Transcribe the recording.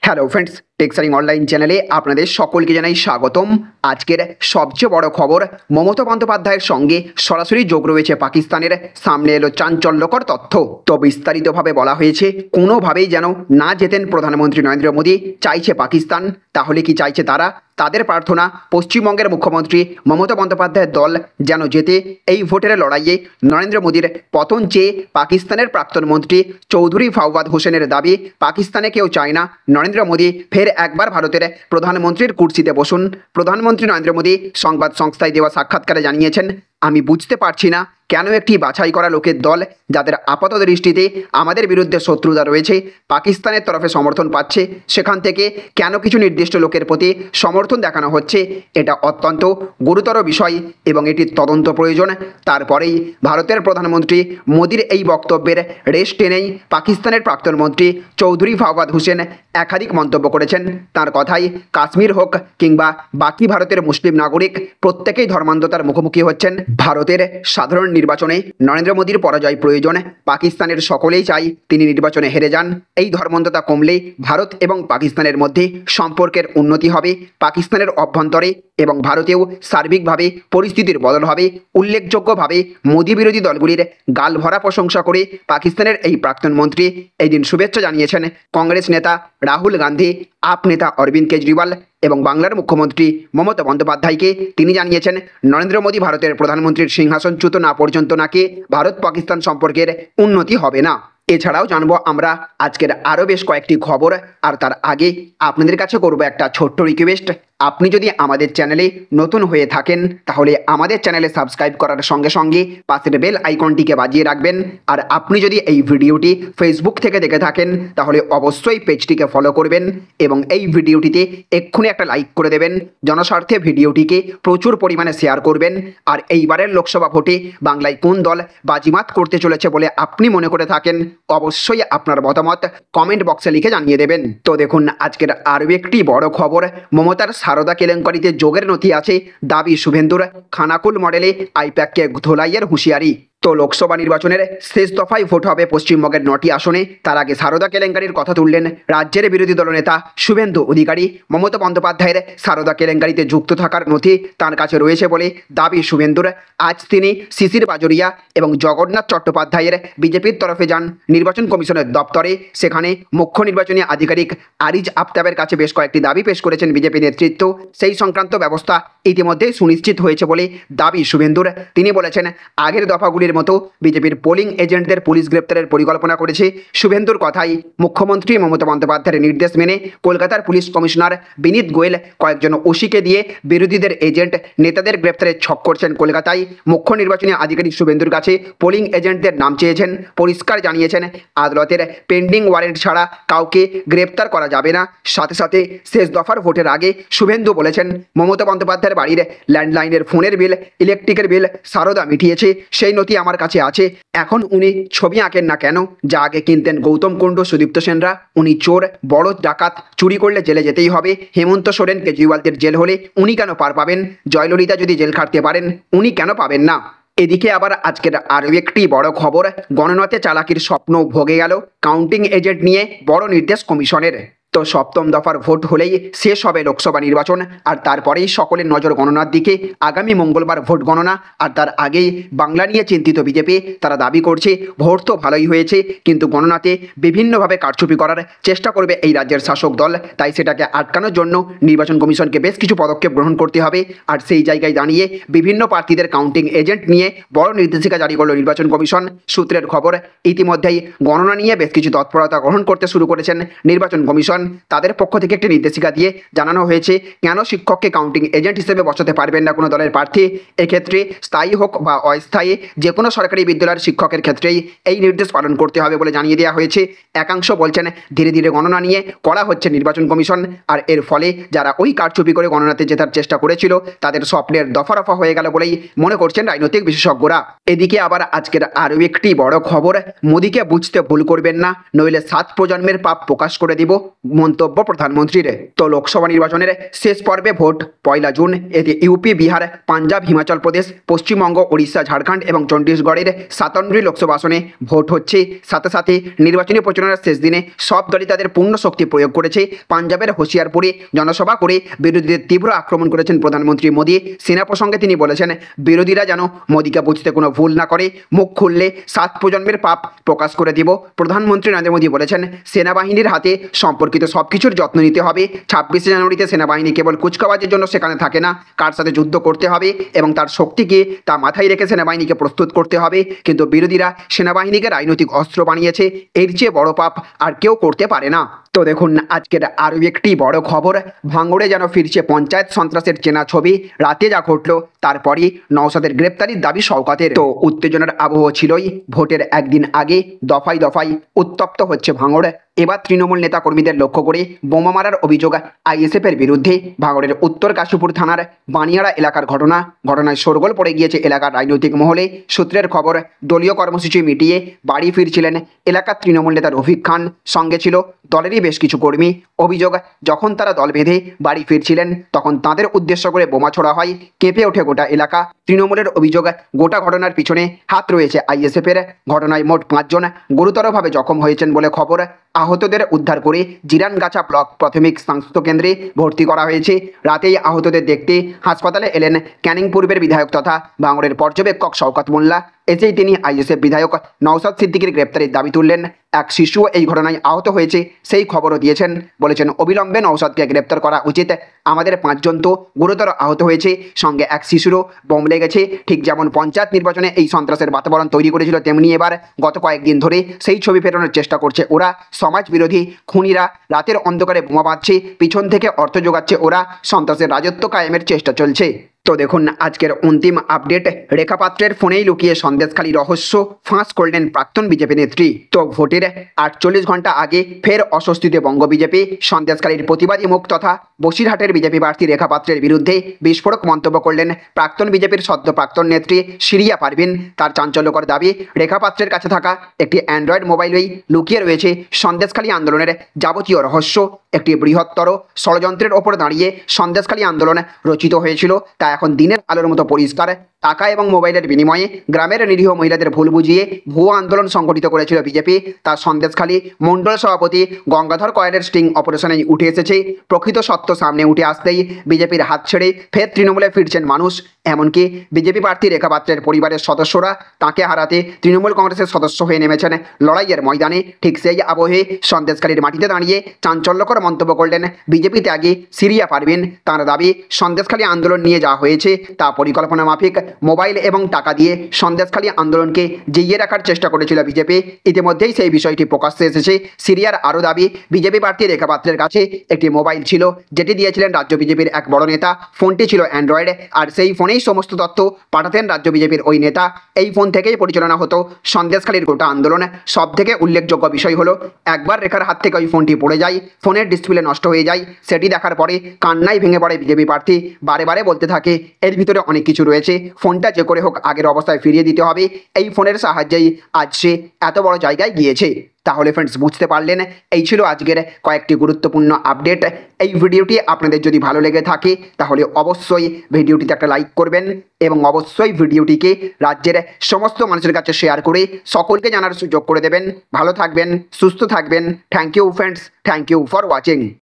Hello friends, টেক্সারিং online চ্যানেলে আপনাদের সকলকে জানাই স্বাগতম। আজকের সবচেয়ে বড় খবর, মমতা বন্দ্যোপাধ্যায়ের সঙ্গে সরাসরি যোগ রয়েছে পাকিস্তানের। সামনে এলো চাঞ্চল্যকর তথ্য। তো বিস্তারিতভাবে বলা হয়েছে, কোনোভাবেই যেন না জেতেন প্রধানমন্ত্রী নরেন্দ্র মোদী। চাইছে পাকিস্তান। তাহলে কি চাইছে তারা? তাদের প্রার্থনা পশ্চিমবঙ্গের মুখ্যমন্ত্রী মমতা বন্দ্যোপাধ্যায়ের দল যেন জেতে। এই ভোটের লড়াইয়ে নরেন্দ্র মোদীর পতন চেয়ে পাকিস্তানের প্রাক্তন মন্ত্রী চৌধুরী ফাওয়াদ হোসেনের দাবি, পাকিস্তানে কেউ চায় না নরেন্দ্র মোদী ফের একবার ভারতের প্রধানমন্ত্রীর কুর্সিতে বসুন। প্রধানমন্ত্রী নরেন্দ্র মোদী সংবাদ সংস্থায় দেওয়া সাক্ষাৎকারে জানিয়েছেন, আমি বুঝতে পারছি না কেন একটি বাছাই করা লোকের দল, যাদের আপাত দৃষ্টিতে আমাদের বিরুদ্ধে শত্রুতা রয়েছে, পাকিস্তানের তরফে সমর্থন পাচ্ছে, সেখান থেকে কেন কিছু নির্দিষ্ট লোকের প্রতি সমর্থন দেখানো হচ্ছে। এটা অত্যন্ত গুরুতর বিষয় এবং এটির তদন্ত প্রয়োজন। তারপরেই ভারতের প্রধানমন্ত্রী মোদীর এই বক্তব্যের রেশ টেনেই পাকিস্তানের প্রাক্তন মন্ত্রী চৌধুরী ফাওয়াদ হোসেন একাধিক মন্তব্য করেছেন। তার কথাই, কাশ্মীর হোক কিংবা বাকি ভারতের মুসলিম নাগরিক, প্রত্যেকেই ধর্মান্ধতার মুখোমুখি হচ্ছেন। ভারতের সাধারণ নির্বাচনে নরেন্দ্র মোদীর পরাজয় প্রয়োজন। পাকিস্তানের সকলেই চাই তিনি নির্বাচনে হেরে যান। এই ধর্মান্ধতা কমলে ভারত এবং পাকিস্তানের মধ্যে সম্পর্কের উন্নতি হবে। পাকিস্তানের অভ্যন্তরে এবং ভারতেও সার্বিকভাবে পরিস্থিতির বদল হবে। উল্লেখযোগ্যভাবে মোদী বিরোধী দলগুলির গালভরা প্রশংসা করে পাকিস্তানের এই প্রাক্তন মন্ত্রী এই দিন শুভেচ্ছা জানিয়েছেন কংগ্রেস নেতা রাহুল গান্ধী, আপ নেতা অরবিন্দ কেজরিওয়াল এবং বাংলার মুখ্যমন্ত্রী মমতা বন্দ্যোপাধ্যায়কে। তিনি জানিয়েছেন, নরেন্দ্র মোদী ভারতের প্রধানমন্ত্রীর সিংহাসনচ্যুত না পর্যন্ত নাকি ভারত পাকিস্তান সম্পর্কের উন্নতি হবে না। এছাড়াও জানবো আমরা আজকের আরও বেশ কয়েকটি খবর। আর তার আগে আপনাদের কাছে করবো একটা ছোট্ট রিকোয়েস্ট, আপনি যদি আমাদের চ্যানেলে নতুন হয়ে থাকেন তাহলে আমাদের চ্যানেলে সাবস্ক্রাইব করার সঙ্গে সঙ্গে পাশের বেল আইকনটিকে বাজিয়ে রাখবেন। আর আপনি যদি এই ভিডিওটি ফেসবুক থেকে দেখে থাকেন তাহলে অবশ্যই পেজটিকে ফলো করবেন এবং এই ভিডিওটিতে এক্ষুনি একটা লাইক করে দেবেন। জনস্বার্থে ভিডিওটিকে প্রচুর পরিমাণে শেয়ার করবেন। আর এইবারের লোকসভা ভোটে বাংলায় কোন দল বাজিমাত করতে চলেছে বলে আপনি মনে করে থাকেন, অবশ্যই আপনার মতামত কমেন্ট বক্সে লিখে জানিয়ে দেবেন। তো দেখুন আজকের আরও একটি বড় খবর, মমতার সারদা কেলেঙ্কারিতে যোগের নথি আছে, দাবি শুভেন্দুর। খানাকুল মডেলে আইপ্যাককে ধোলাইয়ের হুঁশিয়ারি। তো লোকসভা নির্বাচনের শেষ দফায় ভোট হবে পশ্চিমবঙ্গের 9টি আসনে। তার আগে সারদা কেলেঙ্কারির কথা তুললেন রাজ্যের বিরোধী দলনেতা শুভেন্দু অধিকারী। মমতা বন্দ্যোপাধ্যায়ের সারদা কেলেঙ্কারিতে যুক্ত থাকার নথি তার কাছে রয়েছে বলে দাবি শুভেন্দুর। আজ তিনি শিশির বাজরিয়া এবং জগন্নাথ চট্টোপাধ্যায়ের বিজেপির তরফে যান নির্বাচন কমিশনের দপ্তরে। সেখানে মুখ্য নির্বাচনী আধিকারিক আরিজ আফতাবের কাছে বেশ কয়েকটি দাবি পেশ করেছেন বিজেপি নেতৃত্ব। সেই সংক্রান্ত ব্যবস্থা ইতিমধ্যেই সুনিশ্চিত হয়েছে বলে দাবি শুভেন্দুর। তিনি বলেছেন, আগের দফাগুলির মতো বিজেপির পোলিং এজেন্টদের পুলিশ গ্রেপ্তারের পরিকল্পনা করেছে। শুভেন্দুর কথাই, মুখ্যমন্ত্রী মমতা বন্দ্যোপাধ্যায়ের নির্দেশ মেনে কলকাতার পুলিশ কমিশনার বিনীত গোয়েল কয়েকজন ওসিকে দিয়ে বিরোধীদের এজেন্ট নেতাদের গ্রেপ্তারের ছক করছেন কলকাতায়। মুখ্য নির্বাচনী আধিকারিক শুভেন্দুর কাছে পোলিং এজেন্টদের নাম চেয়েছেন। পরিষ্কার জানিয়েছেন, আদালতের পেন্ডিং ওয়ারেন্ট ছাড়া কাউকে গ্রেপ্তার করা যাবে না। সাথে সাথে শেষ দফার ভোটের আগে শুভেন্দু বলেছেন, মমতা বন্দ্যোপাধ্যায়ের বাড়ির ল্যান্ডলাইনের ফোনের বিল, ইলেকট্রিকের বিল সারদা মিটিয়েছে, সেই নথি আমার কাছে আছে। এখন উনি ছবি আঁকেন না কেন? যা আগে কিনতেন গৌতম কুণ্ডু, সুদীপ্ত সেনরা। উনি চোর, বড় ডাকাত, চুরি করলে জেলে যেতেই হবে। হেমন্ত সোরেন, কেজরিওয়ালদের জেল হলে উনি কেন পার পাবেন? জয়ললিতা যদি জেল খাটতে পারেন, উনি কেন পাবেন না? এদিকে আবার আজকের আরও একটি বড় খবর, গণনাতে চালাকির স্বপ্ন ভোগে গেল কাউন্টিং এজেন্ট নিয়ে বড় নির্দেশ কমিশনের। তো সপ্তম দফার ভোট হলেই শেষ হবে লোকসভা নির্বাচন, আর তারপরেই সকলের নজর গণনার দিকে। আগামী মঙ্গলবার ভোট গণনা, আর তার আগেই বাংলা নিয়ে চিন্তিত বিজেপি। তারা দাবি করছে, ভোট তো ভালোই হয়েছে কিন্তু গণনাতে বিভিন্নভাবে কারচুপি করার চেষ্টা করবে এই রাজ্যের শাসক দল। তাই সেটাকে আটকানোর জন্য নির্বাচন কমিশনকে বেশ কিছু পদক্ষেপ গ্রহণ করতে হবে। আর সেই জায়গায় দাঁড়িয়ে বিভিন্ন প্রার্থীদের কাউন্টিং এজেন্ট নিয়ে বড় নির্দেশিকা জারি করল নির্বাচন কমিশন। সূত্রের খবর, ইতিমধ্যেই গণনা নিয়ে বেশ কিছু তৎপরতা গ্রহণ করতে শুরু করেছেন নির্বাচন কমিশন। তাদের পক্ষ থেকে একটি নির্দেশিকা দিয়ে জানানো হয়েছে, কেন শিক্ষককে কাউন্টিং এজেন্ট হিসেবে বসাতে পারবেন না কোনো দলের প্রার্থী। এক্ষেত্রে স্থায়ী হোক বা অস্থায়ী যে কোনো সরকারি বিদ্যালয়ের শিক্ষকের ক্ষেত্রেই এই নির্দেশ পালন করতে হবে বলে জানিয়ে দেওয়া হয়েছে। একাংশ বলছেন, ধীরে ধীরে গণনা নিয়ে করা হচ্ছে নির্বাচন কমিশন, আর এর ফলে যারা ওই কারচুপি করে গণনাতে জেতার চেষ্টা করেছিল তাদের স্বপ্নের দফা রফা হয়ে গেল বলেই মনে করছেন রাজনৈতিক বিশেষজ্ঞরা। এদিকে আবার আজকের আরও একটি বড় খবর, মোদীকে বুঝতে ভুল করবেন না, নইলে 7 প্রজন্মের পাপ প্রকাশ করে দিব। মন্তব্য প্রধানমন্ত্রীর। তো লোকসভা নির্বাচনের শেষ পর্বে ভোট 1 জুন। এতে ইউপি, বিহার, পাঞ্জাব, হিমাচল প্রদেশ, পশ্চিমবঙ্গ, ওড়িশা, ঝাড়খণ্ড এবং চণ্ডীগড়ের 57টি লোকসভা আসনে ভোট হচ্ছে। সাথে সাথে নির্বাচনী প্রচারণার শেষ দিনে সব দলই তাদের পূর্ণ শক্তি প্রয়োগ করেছে। পাঞ্জাবের হোশিয়ারপুরে জনসভা করে বিরোধীদের তীব্র আক্রমণ করেছেন প্রধানমন্ত্রী মোদী। সেনা প্রসঙ্গে তিনি বলেছেন, বিরোধীরা যেন মোদীকে বুঝতে কোনো ভুল না করে, মুখ খুললে 7 প্রজন্মের পাপ প্রকাশ করে দিব। প্রধানমন্ত্রী নরেন্দ্র মোদী বলেছেন, সেনাবাহিনীর হাতে সম্পর্কিত সব কিছুর যত্ন নিতে হবে। 26শে জানুয়ারিতে সেনাবাহিনী কেবল কুচকাওয়াজের জন্য সেখানে থাকে না, কার সাথে যুদ্ধ করতে হবে এবং তার শক্তিকে তা মাথায় রেখে সেনাবাহিনীকে প্রস্তুত করতে হবে। কিন্তু বিরোধীরা সেনাবাহিনীকে রাজনৈতিক অস্ত্র বানিয়েছে, এর চেয়ে বড় পাপ আর কেউ করতে পারে না। তো দেখুন আজকের আরও একটি বড় খবর, ভাঙড়ে যেন ফিরছে পঞ্চায়েত সন্ত্রাসের চেনা ছবি। রাতে যা ঘটল তারপরই নওশাদের গ্রেপ্তারির দাবি শওকতের। তো উত্তেজনার আবহ ছিলই। ভোটের একদিন আগে দফায় দফায় উত্তপ্ত হচ্ছে ভাঙড়। এবার তৃণমূল নেতা কর্মীদের লক্ষ্য করে বোমা মারার অভিযোগ আইএসএফের বিরুদ্ধে। ভাঙড়ের উত্তর কাশীপুর থানার বানিয়াড়া এলাকার ঘটনায় শোরগোল পড়ে গিয়েছে এলাকার রাজনৈতিক মহলে। সূত্রের খবর, দলীয় কর্মসূচি মিটিয়ে বাড়ি ফিরছিলেন এলাকার তৃণমূল নেতা রফিক খান, সঙ্গে ছিল দলেরই বেশ কিছু কর্মী। অভিযোগ, যখন তারা দল বেঁধে বাড়ি ফিরছিলেন তখন তাদের উদ্দেশ্য করে বোমা ছোড়া হয়। কেঁপে ওঠে গোটা এলাকা। তৃণমূলের অভিযোগ, গোটা ঘটনার পিছনে হাত রয়েছে আইএসএফের। ঘটনায় মোট 5 জন গুরুতরভাবে জখম হয়েছেন বলে খবর। আহতদের উদ্ধার করে জিরানগাছা ব্লক প্রাথমিক স্বাস্থ্য কেন্দ্রে ভর্তি করা হয়েছে। রাতেই আহতদের দেখতে হাসপাতালে এলেন ক্যানিং পূর্বের বিধায়ক তথা ভাঙড়ের পর্যবেক্ষক শওকত মোল্লা। এসেই তিনি আইএসএফ বিধায়ক নওশাদ সিদ্দিকীর গ্রেপ্তারের দাবি তুললেন। এক শিশুও এই ঘটনায় আহত হয়েছে, সেই খবরও দিয়েছেন। বলেছেন, অবিলম্বে নওশাদকে গ্রেপ্তার করা উচিত। আমাদের 5 জন তো গুরুতর আহত হয়েছে, সঙ্গে এক শিশুরও বোম লেগেছে। ঠিক যেমন পঞ্চায়েত নির্বাচনে এই সন্ত্রাসের বাতাবরণ তৈরি করেছিল, তেমনি এবার গত কয়েকদিন ধরে সেই ছবি ফেরানোর চেষ্টা করছে ওরা। সমাজ বিরোধী খুনিরা রাতের অন্ধকারে বোমা বাঁধছে, পিছন থেকে অর্থ যোগাচ্ছে ওরা। সন্ত্রাসের রাজত্ব কায়েমের চেষ্টা চলছে। তো দেখুন আজকের অন্তিম আপডেট, রেখা পাত্রের ফোনেই লুকিয়ে সন্দেশখালী রহস্য ফাঁস করলেন প্রাক্তন বিজেপি নেত্রী। তো ভোটের 48 ঘন্টা আগে ফের অস্বস্তিতে বঙ্গ বিজেপি। সন্দেশখালীর প্রতিবাদী মুখ তথা বসিরহাটের বিজেপি প্রার্থী রেখা পাত্রের বিরুদ্ধে বিস্ফোরক মন্তব্য করলেন প্রাক্তন বিজেপির সদ্য প্রাক্তন নেত্রী শিরিয়া পারভিন। তার চাঞ্চল্যকর দাবি, রেখা পাত্রের কাছে থাকা একটি অ্যান্ড্রয়েড মোবাইলেই লুকিয়ে রয়েছে সন্দেশখালী আন্দোলনের যাবতীয় রহস্য। একটি বৃহত্তর ষড়যন্ত্রের ওপর দাঁড়িয়ে সন্দেশখালী আন্দোলন রচিত হয়েছিল, তা এখন দিনের আলোর মতো পরিষ্কার। টাকা এবং মোবাইলের বিনিময়ে গ্রামের নিরীহ মহিলাদের ভুল বুঝিয়ে ভুয়ো আন্দোলন সংগঠিত করেছিল বিজেপি। তার সন্দেশখালী মণ্ডল সভাপতি গঙ্গাধর কয়েলের স্টিং অপারেশনে উঠে এসেছে। প্রকৃত সত্য সামনে উঠে আসতেই বিজেপির হাত ছেড়ে ফের তৃণমূলে ফিরছেন মানুষ। এমনকি বিজেপি প্রার্থী রেখা পাত্রের পরিবারের সদস্যরা তাকে হারাতে তৃণমূল কংগ্রেসের সদস্য হয়ে নেমেছেন লড়াইয়ের ময়দানে। ঠিক সেই আবহে সন্দেশখালীর মাটিতে দাঁড়িয়ে চাঞ্চল্যকর মন্তব্য করলেন বিজেপি ত্যাগী শিরিয়া পারভিন। তাঁর দাবি, সন্দেশখালী আন্দোলন নিয়ে যা হয়েছে তা পরিকল্পনা মাফিক। মোবাইল এবং টাকা দিয়ে সন্দেশখালী আন্দোলনকে জিইয়ে রাখার চেষ্টা করেছিল বিজেপি। ইতিমধ্যেই সেই বিষয়টি প্রকাশ্যে এসেছে। সিরিয়ার আরও দাবি, বিজেপি প্রার্থী রেখা পাত্রের কাছে একটি মোবাইল ছিল, যেটি দিয়েছিলেন রাজ্য বিজেপির এক বড় নেতা। ফোনটি ছিল অ্যান্ড্রয়েড, আর সেই ফোনেই সমস্ত তথ্য পাঠাতেন রাজ্য বিজেপির ওই নেতা। এই ফোন থেকেই পরিচালনা হতো সন্দেশখালীর গোটা আন্দোলন। সব থেকে উল্লেখযোগ্য বিষয় হলো, একবার রেখার হাত থেকে ওই ফোনটি পড়ে যায়, ফোনের ডিসপ্লে নষ্ট হয়ে যায়। সেটি দেখার পরে কান্নায় ভেঙে পড়ে বিজেপি প্রার্থী। বারে বারে বলতে থাকে, এর ভিতরে অনেক কিছু রয়েছে, ফোনটা যে করে হোক আগের অবস্থায় ফিরিয়ে দিতে হবে। এই ফোনের সাহায্যেই আজ সে এত বড় জায়গায় গিয়েছে। তাহলে ফ্রেন্ডস, বুঝতে পারলেন, এই ছিল আজকের কয়েকটি গুরুত্বপূর্ণ আপডেট। এই ভিডিওটি আপনাদের যদি ভালো লেগে থাকে তাহলে অবশ্যই ভিডিওটিতে একটা লাইক করবেন এবং অবশ্যই ভিডিওটিকে রাজ্যের সমস্ত মানুষের কাছে শেয়ার করে সকলকে জানার সুযোগ করে দেবেন। ভালো থাকবেন, সুস্থ থাকবেন। Thank you friends, thank you for watching.